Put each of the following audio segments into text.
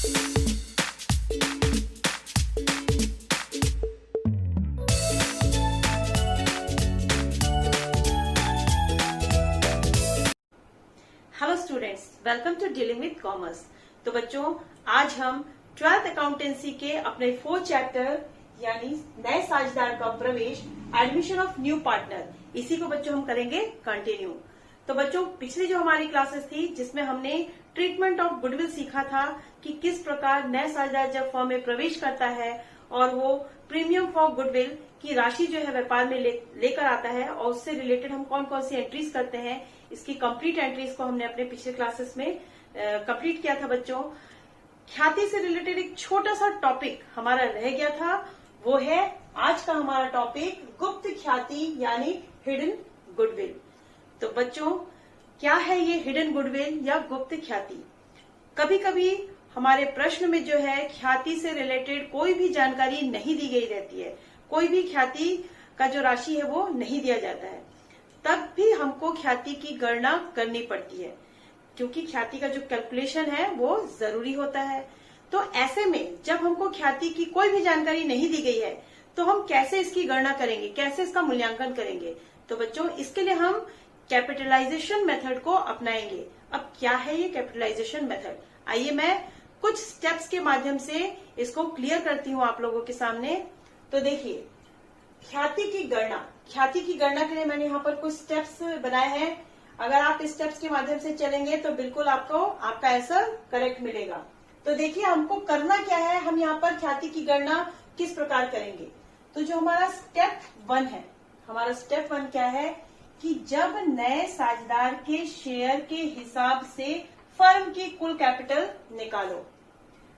Hello students, welcome to dealing with commerce. तो बच्चों, आज हम 12th अकाउंटेंसी के अपने 4th चैप्टर यानी नए साझेदार का प्रवेश, एडमिशन ऑफ न्यू पार्टनर, इसी को बच्चों हम करेंगे कंटिन्यू। तो बच्चों, पिछली जो हमारी क्लासेस थी जिसमें हमने ट्रीटमेंट ऑफ गुडविल सीखा था कि किस प्रकार नया साझेदार जब फर्म में प्रवेश करता है और वो प्रीमियम फॉर गुडविल की राशि जो है व्यापार में लेकर आता है और उससे रिलेटेड हम कौन कौन सी एंट्रीज करते हैं, इसकी कंप्लीट एंट्रीज को हमने अपने पिछले क्लासेस में कंप्लीट किया था। बच्चों, ख्याति से रिलेटेड एक छोटा सा टॉपिक हमारा रह गया था, वो है आज का हमारा टॉपिक गुप्त ख्याति यानी हिडन गुडविल। तो बच्चों, क्या है ये हिडन गुडविल या गुप्त ख्याति? कभी कभी हमारे प्रश्न में जो है ख्याति से रिलेटेड कोई भी जानकारी नहीं दी गई रहती है, कोई भी ख्याति का जो राशि है वो नहीं दिया जाता है, तब भी हमको ख्याति की गणना करनी पड़ती है क्योंकि ख्याति का जो कैलकुलेशन है वो जरूरी होता है। तो ऐसे में जब हमको ख्याति की कोई भी जानकारी नहीं दी गई है तो हम कैसे इसकी गणना करेंगे, कैसे इसका मूल्यांकन करेंगे? तो बच्चों, इसके लिए हम कैपिटलाइजेशन मेथड को अपनाएंगे। अब क्या है ये कैपिटलाइजेशन मेथड? आइए मैं कुछ स्टेप्स के माध्यम से इसको क्लियर करती हूँ आप लोगों के सामने। तो देखिए, ख्याति की गणना के लिए मैंने यहाँ पर कुछ स्टेप्स बनाए हैं। अगर आप इस स्टेप्स के माध्यम से चलेंगे तो बिल्कुल आपको आपका आंसर करेक्ट मिलेगा। तो देखिए, हमको करना क्या है, हम यहाँ पर ख्याति की गणना किस प्रकार करेंगे। तो जो हमारा स्टेप 1 है, हमारा स्टेप 1 क्या है कि जब नए साझेदार के शेयर के हिसाब से फर्म की कुल कैपिटल निकालो।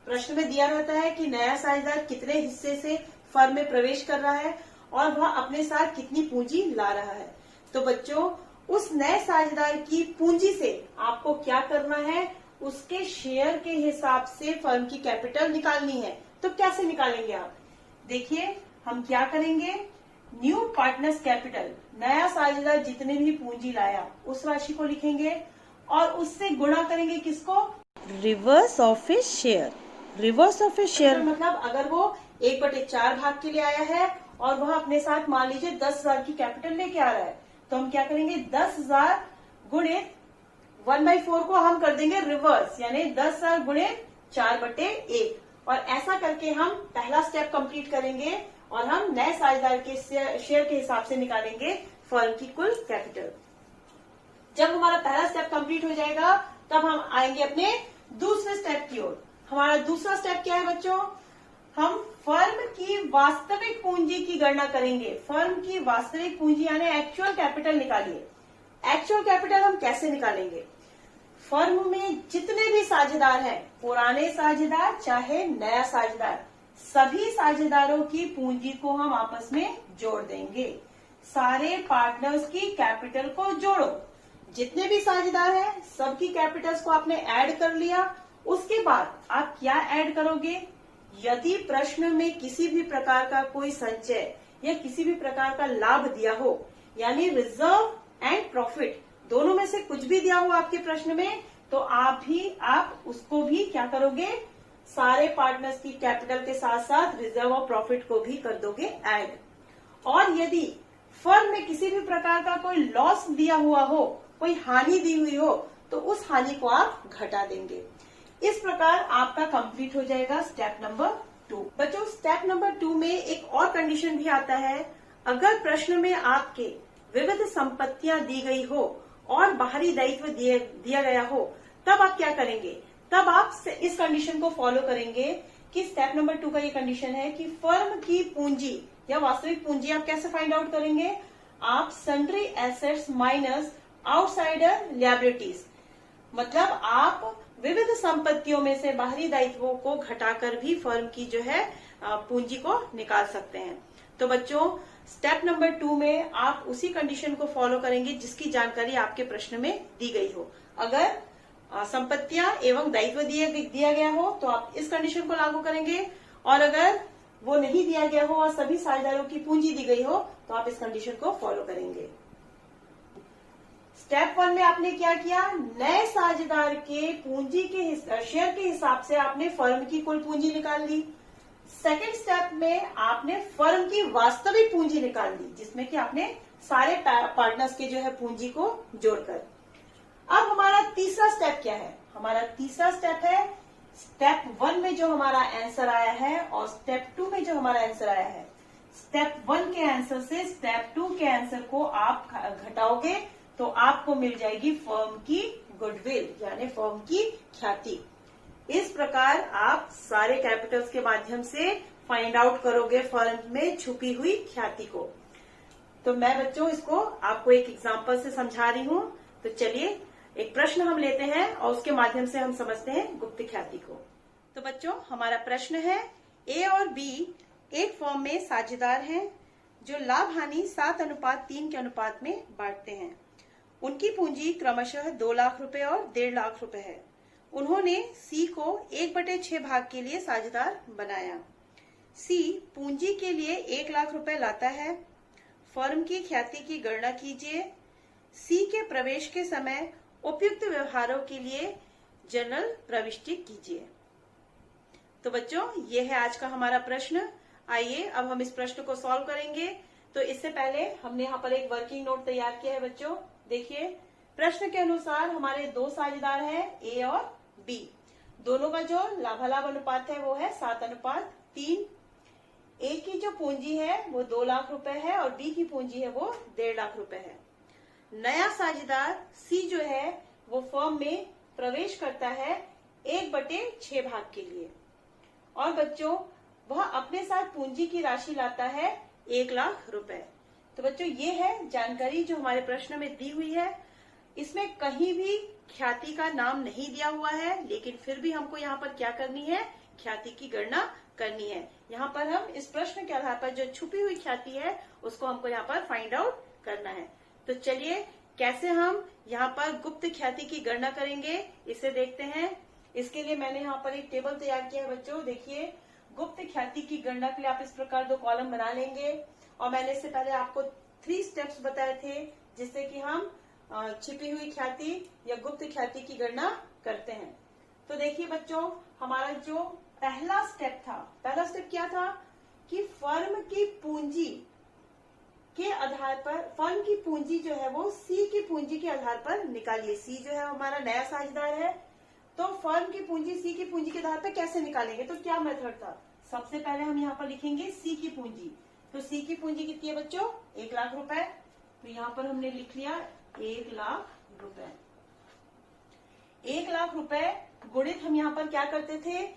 प्रश्न में दिया रहता है कि नया साझेदार कितने हिस्से से फर्म में प्रवेश कर रहा है और वह अपने साथ कितनी पूंजी ला रहा है। तो बच्चों, उस नए साझेदार की पूंजी से आपको क्या करना है, उसके शेयर के हिसाब से फर्म की कैपिटल निकालनी है। तो कैसे निकालेंगे आप? देखिए, हम क्या करेंगे, न्यू पार्टनर्स कैपिटल, नया साझेदार जितने भी पूंजी लाया उस राशि को लिखेंगे और उससे गुणा करेंगे किसको? Reverse of his share. Reverse of his share मतलब अगर वो 1/4 भाग के लिए आया है और वह अपने साथ मान लीजिए 10,000 की कैपिटल लेके आ रहा है, तो हम क्या करेंगे, 10,000 गुणित 1/4 को हम कर देंगे रिवर्स, यानी 10,000 गुणित 4/1। और ऐसा करके हम पहला स्टेप कंप्लीट करेंगे और हम नए साझेदार के शेयर के हिसाब से निकालेंगे फर्म की कुल कैपिटल। जब हमारा पहला स्टेप कंप्लीट हो जाएगा तब हम आएंगे अपने दूसरे स्टेप की ओर। हमारा दूसरा स्टेप क्या है बच्चों? हम फर्म की वास्तविक पूंजी की गणना करेंगे। फर्म की वास्तविक पूंजी यानी एक्चुअल कैपिटल निकालिए। एक्चुअल कैपिटल हम कैसे निकालेंगे? फर्म में जितने भी साझेदार हैं, पुराने साझेदार चाहे नया साझेदार, सभी साझेदारों की पूंजी को हम आपस में जोड़ देंगे। सारे पार्टनर्स की कैपिटल को जोड़ो। जितने भी साझेदार हैं सबकी कैपिटल्स को आपने ऐड कर लिया। उसके बाद आप क्या ऐड करोगे? यदि प्रश्न में किसी भी प्रकार का कोई संचय या किसी भी प्रकार का लाभ दिया हो, यानी रिजर्व एंड प्रॉफिट दोनों में से कुछ भी दिया हो आपके प्रश्न में, तो आप उसको भी क्या करोगे, सारे पार्टनर्स की कैपिटल के साथ साथ रिजर्व और प्रॉफिट को भी कर दोगे ऐड। और यदि फर्म में किसी भी प्रकार का कोई लॉस दिया हुआ हो, कोई हानि दी हुई हो, तो उस हानि को आप घटा देंगे। इस प्रकार आपका कंप्लीट हो जाएगा स्टेप नंबर 2। बच्चों, स्टेप नंबर 2 में एक और कंडीशन भी आता है। अगर प्रश्न में आपके विविध संपत्तियां दी गई हो और बाहरी दायित्व दिया गया हो, तब आप क्या करेंगे? तब आप इस कंडीशन को फॉलो करेंगे कि स्टेप नंबर 2 का ये कंडीशन है कि फर्म की पूंजी या वास्तविक पूंजी आप कैसे फाइंड आउट करेंगे? आप सन्ड्री एसेट्स माइनस आउटसाइडर लिएबिलिटीज, मतलब आप विविध संपत्तियों में से बाहरी दायित्वों को घटाकर भी फर्म की जो है पूंजी को निकाल सकते हैं। तो बच्चों, स्टेप नंबर 2 में आप उसी कंडीशन को फॉलो करेंगे जिसकी जानकारी आपके प्रश्न में दी गई हो। अगर संपत्तियां एवं दायित्व दिया गया हो तो आप इस कंडीशन को लागू करेंगे, और अगर वो नहीं दिया गया हो और सभी साझेदारों की पूंजी दी गई हो तो आप इस कंडीशन को फॉलो करेंगे। स्टेप 1 में आपने क्या किया, नए साझेदार के पूंजी के शेयर के हिसाब से आपने फर्म की कुल पूंजी निकाल ली। सेकंड स्टेप में आपने फर्म की वास्तविक पूंजी निकाल ली, जिसमें कि आपने सारे पार्टनर्स के जो है पूंजी को जोड़कर। अब हमारा तीसरा स्टेप क्या है, हमारा तीसरा स्टेप है स्टेप 1 में जो हमारा आंसर आया है और स्टेप 2 में जो हमारा आंसर आया है। स्टेप 1 के आंसर से स्टेप 2 के आंसर को आप घटाओगे तो आपको मिल जाएगी फर्म की गुडविल, यानी फर्म की ख्याति। इस प्रकार आप सारे कैपिटल्स के माध्यम से फाइंड आउट करोगे फर्म में छुपी हुई ख्याति को। तो मैं बच्चों इसको आपको एक एग्जांपल से समझा रही हूं। तो चलिए एक प्रश्न हम लेते हैं और उसके माध्यम से हम समझते हैं गुप्त ख्याति को। तो बच्चों हमारा प्रश्न है, ए और बी एक फर्म में साझेदार हैं जो लाभ हानि 7:3 के अनुपात में बांटते हैं। उनकी पूंजी क्रमशः 2 लाख रुपए और 1.5 लाख रुपए है। उन्होंने सी को 1/6 भाग के लिए साझेदार बनाया। सी पूंजी के लिए 1 लाख रुपए लाता है। फर्म की ख्याति की गणना कीजिए। सी के प्रवेश के समय उपयुक्त व्यवहारों के लिए जर्नल प्रविष्टि कीजिए। तो बच्चों ये है आज का हमारा प्रश्न। आइए अब हम इस प्रश्न को सॉल्व करेंगे। तो इससे पहले हमने यहाँ पर एक वर्किंग नोट तैयार किया है बच्चों। देखिए प्रश्न के अनुसार हमारे 2 साझेदार हैं, ए और बी। दोनों का जो लाभालाभ अनुपात है वो है 7:3। ए की जो पूंजी है वो 2 लाख रुपए है और बी की पूंजी है वो 1.5 लाख रुपए है। नया साझेदार सी जो है वो फर्म में प्रवेश करता है 1/6 भाग के लिए और बच्चों वह अपने साथ पूंजी की राशि लाता है 1 लाख रुपए। तो बच्चों ये है जानकारी जो हमारे प्रश्न में दी हुई है। इसमें कहीं भी ख्याति का नाम नहीं दिया हुआ है, लेकिन फिर भी हमको यहाँ पर क्या करनी है, ख्याति की गणना करनी है। यहाँ पर हम इस प्रश्न के आधार पर जो छुपी हुई ख्याति है उसको हमको यहाँ पर फाइंड आउट करना है। तो चलिए कैसे हम यहाँ पर गुप्त ख्याति की गणना करेंगे इसे देखते हैं। इसके लिए मैंने यहाँ पर एक टेबल तैयार किया है बच्चों। देखिए गुप्त ख्याति की गणना के लिए आप इस प्रकार 2 कॉलम बना लेंगे और मैंने इससे पहले आपको 3 स्टेप्स बताए थे जिससे कि हम छिपी हुई ख्याति या गुप्त ख्याति की गणना करते हैं। तो देखिए बच्चों हमारा जो पहला स्टेप था, पहला स्टेप क्या था कि फर्म की पूंजी के आधार पर, फर्म की पूंजी जो है वो सी की पूंजी के आधार पर निकालिए। सी जो है हमारा नया साझेदार है, तो फर्म की पूंजी सी की पूंजी के आधार पर कैसे निकालेंगे, तो क्या मेथड था। सबसे पहले हम यहाँ पर लिखेंगे सी की पूंजी। तो सी की पूंजी कितनी है बच्चों, 1 लाख रुपए। तो यहाँ पर हमने लिख लिया 1 लाख रुपए। 1 लाख रुपए गुणित हम यहाँ पर क्या करते थे,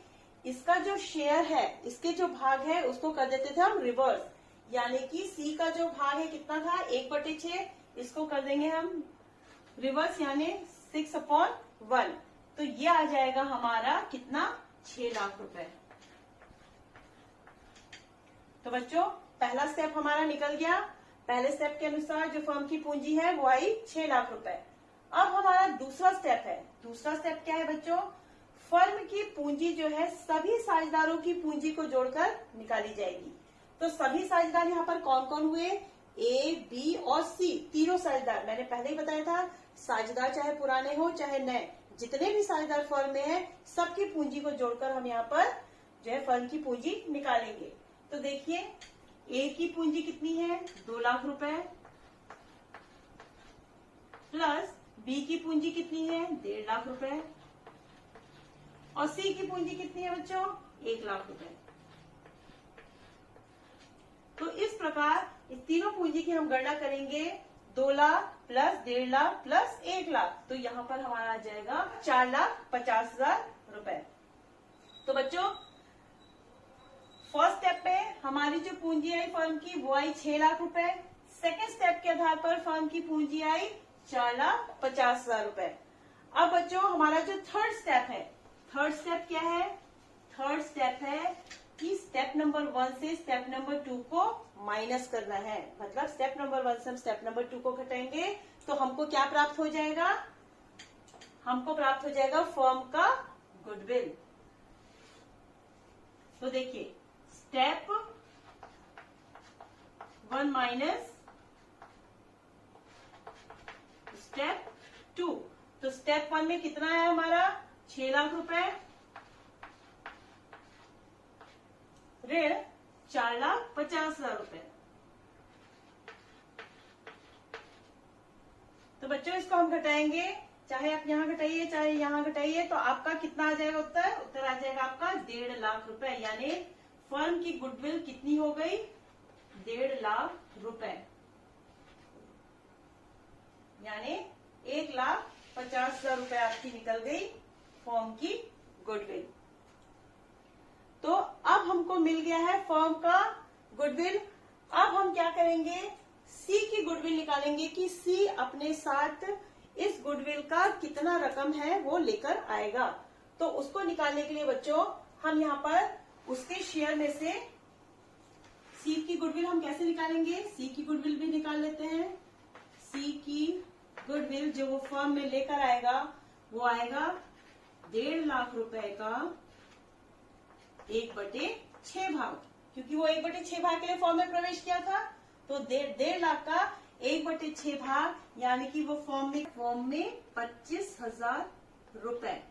इसका जो शेयर है, इसके जो भाग है उसको कर देते थे हम रिवर्स, यानी कि सी का जो भाग है कितना था 1/6, इसको कर देंगे हम रिवर्स यानी 6/1। तो ये आ जाएगा हमारा कितना, 6 लाख रुपए। तो बच्चों पहला स्टेप हमारा निकल गया। पहले स्टेप के अनुसार जो फर्म की पूंजी है वो आई 6 लाख रुपए। अब हमारा दूसरा स्टेप है। दूसरा स्टेप क्या है बच्चों, फर्म की पूंजी जो है सभी साझेदारों की पूंजी को जोड़कर निकाली जाएगी। तो सभी साझेदार यहाँ पर कौन कौन हुए, ए, बी और सी, तीनों साझेदार। मैंने पहले ही बताया था साझेदार चाहे पुराने हो चाहे नए, जितने भी साझेदार फर्म में है सबकी पूंजी को जोड़कर हम यहाँ पर जो है फर्म की पूंजी निकालेंगे। तो देखिए ए की पूंजी कितनी है, 2 लाख रुपए, प्लस बी की पूंजी कितनी है, 1.5 लाख रुपए, और सी की पूंजी कितनी है बच्चों, 1 लाख रुपए। तो इस प्रकार इस तीनों पूंजी की हम गणना करेंगे, 2 लाख प्लस 1.5 लाख प्लस 1 लाख। तो यहाँ पर हमारा आ जाएगा 4,50,000 रुपए। तो बच्चों फर्स्ट स्टेप पे हमारी जो पूंजी आई फर्म की वो आई 6 लाख रुपए। सेकेंड स्टेप के आधार पर फर्म की पूंजी आई 4,50,000 रुपए। अब बच्चों हमारा जो थर्ड स्टेप है, थर्ड स्टेप क्या है, थर्ड स्टेप है कि स्टेप नंबर 1 से स्टेप नंबर 2 को माइनस करना है। मतलब स्टेप नंबर 1 से हम स्टेप नंबर 2 को घटाएंगे तो हमको क्या प्राप्त हो जाएगा, हमको प्राप्त हो जाएगा फर्म का गुडविल। तो देखिए स्टेप 1 माइनस स्टेप तो स्टेप 1 में कितना है हमारा 6 लाख रुपए, ऋण 4,50,000 रुपए। तो बच्चों इसको हम घटाएंगे, चाहे आप यहाँ घटाइए चाहे यहाँ घटाइए, तो आपका कितना आ जाएगा उत्तर? उत्तर आ जाएगा आपका 1.5 लाख रुपए। यानी फर्म की गुडविल कितनी हो गई? 1.5 लाख रुपए, यानी 1,50,000 रुपए आपकी निकल गई फर्म की गुडविल। तो अब हमको मिल गया है फर्म का गुडविल। अब हम क्या करेंगे? सी की गुडविल निकालेंगे कि सी अपने साथ इस गुडविल का कितना रकम है वो लेकर आएगा। तो उसको निकालने के लिए बच्चों हम यहाँ पर उसके शेयर में से सी की गुडविल हम कैसे निकालेंगे? सी की गुडविल भी निकाल लेते हैं। सी की गुडविल जो वो फर्म में लेकर आएगा वो आएगा 1.5 लाख रुपए का 1/6 भाग, क्योंकि वो 1/6 भाग के लिए फर्म में प्रवेश किया था। तो 1.5 लाख का 1/6 भाग, यानी कि वो फर्म में 25,000 रुपए।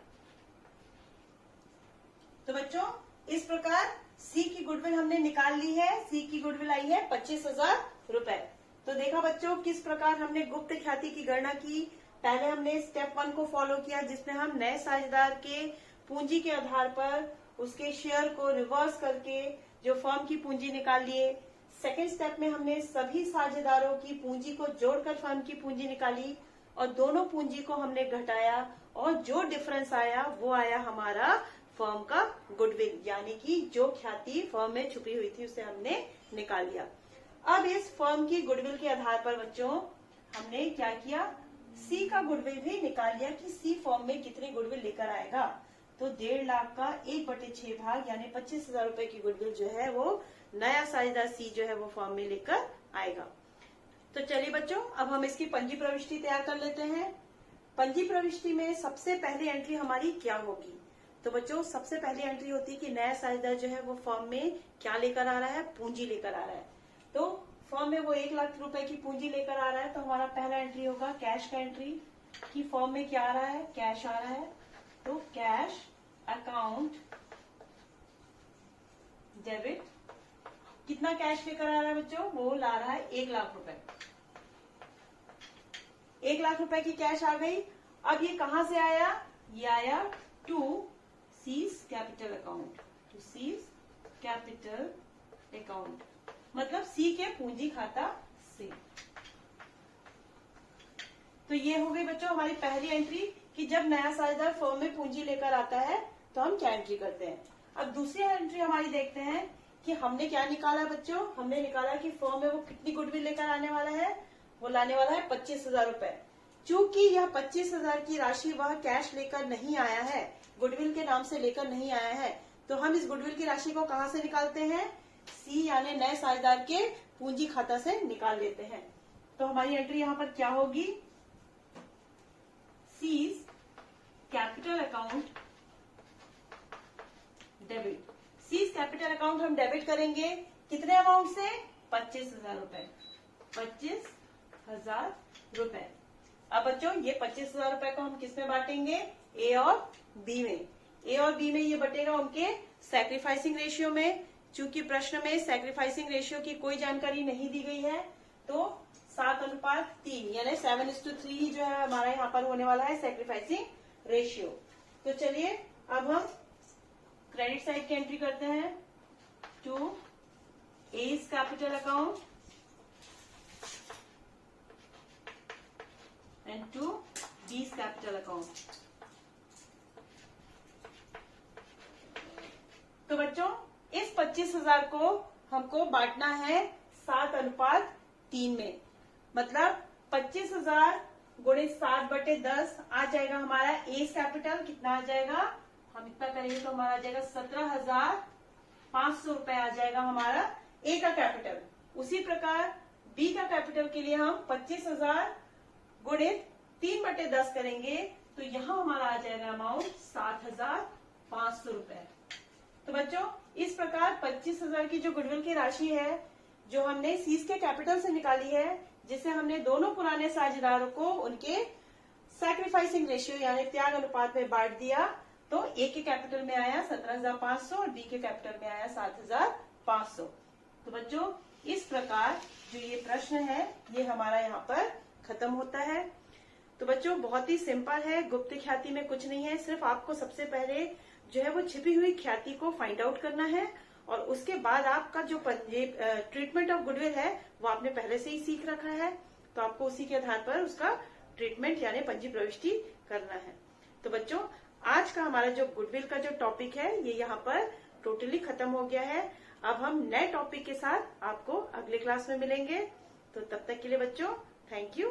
तो बच्चों इस प्रकार सी की गुडविल हमने निकाल ली है। सी की गुडविल आई है 25,000 रुपए। तो देखा बच्चों किस प्रकार हमने गुप्त ख्याति की गणना की। पहले हमने स्टेप 1 को फॉलो किया, जिसमें हम नए साझेदार के पूंजी के आधार पर उसके शेयर को रिवर्स करके जो फर्म की पूंजी निकाल लिए। सेकेंड स्टेप में हमने सभी साझेदारों की पूंजी को जोड़कर फर्म की पूंजी निकाली और दोनों पूंजी को हमने घटाया और जो डिफरेंस आया वो आया हमारा फर्म का गुडविल, यानी कि जो ख्याति फर्म में छुपी हुई थी उसे हमने निकाल लिया। अब इस फर्म की गुडविल के आधार पर बच्चों हमने क्या किया? सी का गुडविल भी निकाल लिया कि सी फर्म में कितनी गुडविल लेकर आएगा। तो 1.5 लाख का 1/6 भाग यानी 25,000 रुपए की गुडविल जो है वो नया साझेदार सी जो है वो फर्म में लेकर आएगा। तो चलिए बच्चों अब हम इसकी पंजी प्रविष्टि तैयार कर लेते हैं। पंजी प्रविष्टि में सबसे पहली एंट्री हमारी क्या होगी? तो बच्चों सबसे पहली एंट्री होती है कि नया साझेदार जो है वो फर्म में क्या लेकर आ रहा है? पूंजी लेकर आ रहा है। तो फर्म में वो 1 लाख रुपए की पूंजी लेकर आ रहा है, तो हमारा पहला एंट्री होगा कैश का एंट्री कि फर्म में क्या आ रहा है? कैश आ रहा है। तो कैश अकाउंट डेबिट, कितना कैश लेकर आ रहा है बच्चों? वो ला रहा है 1 लाख रुपए। 1 लाख रुपए की कैश आ गई। अब ये कहां से आया? ये आया to C's capital account, to C's capital account, मतलब सी के पूंजी खाता से। तो ये हो गई बच्चों हमारी पहली एंट्री कि जब नया साझेदार फर्म में पूंजी लेकर आता है तो हम क्या एंट्री करते हैं। अब दूसरी एंट्री हमारी देखते हैं कि हमने क्या निकाला बच्चों? हमने निकाला कि फर्म में वो कितनी गुडविल लेकर आने वाला है? वो लाने वाला है 25,000 रुपए। चूंकि यह 25,000 की राशि वह कैश लेकर नहीं आया है, गुडविल के नाम से लेकर नहीं आया है, तो हम इस गुडविल की राशि को कहां से निकालते हैं? सी यानी नए साझेदार के पूंजी खाता से निकाल लेते हैं। तो हमारी एंट्री यहाँ पर क्या होगी? Seize capital account debit. Seize capital account हम डेबिट करेंगे कितने अमाउंट से? 25,000 रुपए। 25,000 रुपए। अब बच्चों ये 25,000 रुपए को हम किस में बांटेंगे? ए और बी में। ए और बी में ये बटेगा उनके सैक्रिफाइसिंग रेशियो में। चूंकि प्रश्न में सैक्रिफाइसिंग रेशियो की कोई जानकारी नहीं दी गई है, तो 7:3 यानी 7:3 जो है हमारा यहाँ पर होने वाला है सैक्रिफाइसिंग रेशियो। तो चलिए अब हम क्रेडिट साइड की एंट्री करते हैं। To A's capital account and to B's capital account. तो बच्चों इस 25,000 को हमको बांटना है 7:3 में, मतलब 25,000 गुणित 7/10 आ जाएगा हमारा एज कैपिटल। कितना आ जाएगा? हम इतना करेंगे तो हमारा आ जाएगा 17,500 रुपए आ जाएगा हमारा ए का कैपिटल। उसी प्रकार बी का कैपिटल के लिए हम 25,000 गुणित 3/10 करेंगे तो यहाँ हमारा आ जाएगा अमाउंट 7,500 रुपए। तो बच्चों इस प्रकार 25,000 की जो गुडविल की राशि है जो हमने सीज के कैपिटल से निकाली है, जिसे हमने दोनों पुराने साझेदारों को उनके सैक्रिफाइसिंग रेशियो यानी त्याग अनुपात में बांट दिया तो ए के कैपिटल में आया 17,500 और बी के कैपिटल में आया 7,500। तो बच्चों इस प्रकार जो ये प्रश्न है ये हमारा यहाँ पर खत्म होता है। तो बच्चों बहुत ही सिंपल है, गुप्त ख्याति में कुछ नहीं है, सिर्फ आपको सबसे पहले जो है वो छिपी हुई ख्याति को फाइंड आउट करना है और उसके बाद आपका जो ट्रीटमेंट ऑफ गुडविल है वो आपने पहले से ही सीख रखा है, तो आपको उसी के आधार पर उसका ट्रीटमेंट यानी पंजी प्रविष्टि करना है। तो बच्चों आज का हमारा जो गुडविल का जो टॉपिक है ये यहाँ पर टोटली खत्म हो गया है। अब हम नए टॉपिक के साथ आपको अगले क्लास में मिलेंगे। तो तब तक के लिए बच्चों थैंक यू।